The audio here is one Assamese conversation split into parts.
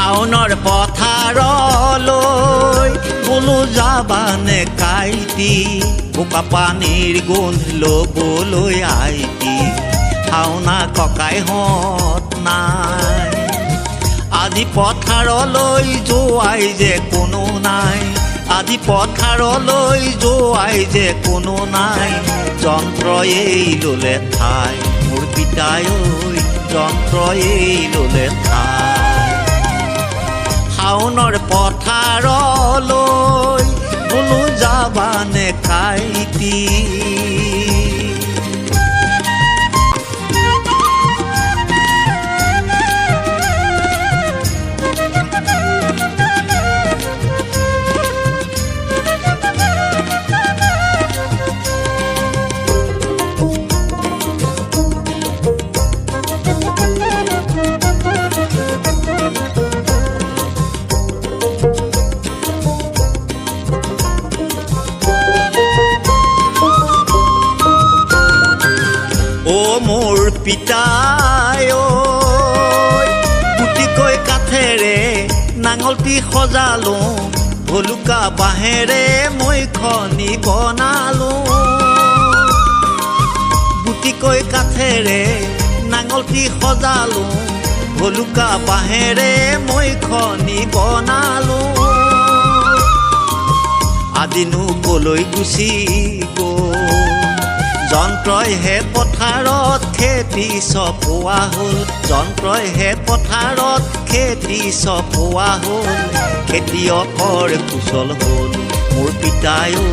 শাওনৰ পথাৰলৈ বোলো যাবানে কাইটি বোকা পানীৰ গোন্ধ ল'বলৈ আইটি শাওনা ককাইহঁত নাই আজি পথাৰলৈ যোৱাই যে কোনো নাই আজি পথাৰলৈ যোৱাই যে কোনো নাই যন্ত্ৰই ল'লে ঠাই মোৰ পিতাই ঐ যন্ত্ৰই ল'লে ঠাই শাওনৰ পথাৰলৈ বোলো যাবানে কাইটি মোৰ পিতাই গুটিকৈ কাঠেৰে নাঙলটি সজালো ভলুকা বাঁহেৰে মই খনি বনালো গুটিকৈ কাঠেৰে নাঙলটি সজালো ভলুকা বাঁহেৰে মই খনি বনালো আদিনো কলৈ গুচি গ'ল যন্ত্ৰই হে পথাৰত খেতি চপোৱা হ'ল যন্ত্ৰই হে পথাৰত খেতি চপোৱা হ'ল খেতিয়কৰ কুশল হ'ল মোৰ পিতাই ঐ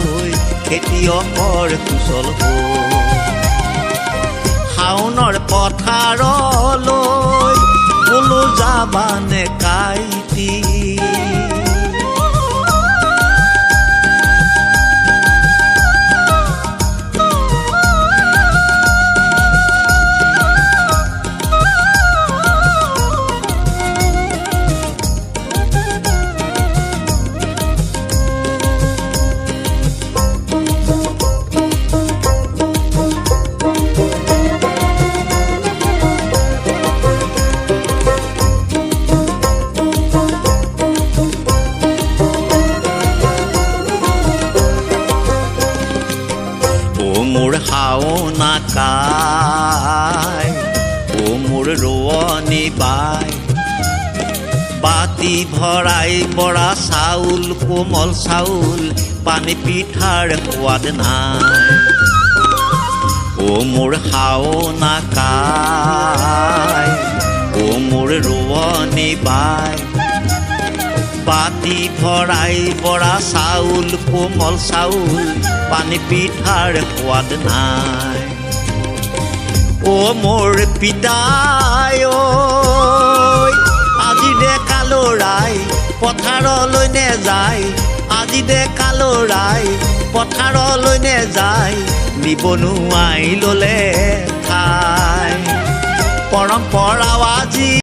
খেতিয়কৰ কুশল হ'ল শাওনৰ পথাৰলৈ বোলো যাবানে কাইটি মোৰ শাওনা কাই মোৰ ৰোৱনী বাই বাতি ভৰাই বৰা চাউল কোমল চাউল পানী পিঠাৰ সোৱাদ নাই মোৰ শাওনা কাই মোৰ ৰোৱনী বাই বাতি ভৰাই বৰা চাউল কোমল চাউল পানী পিঠাৰ সোৱাদ নাই মোৰ পিতাই আজি ডেকা ল'ৰাই পথাৰলৈ নেযায় আজি ডেকা ল'ৰাই পথাৰলৈ নেযায় নিবনুৱাই ল'লে ঠাই পৰম্পৰাও আজি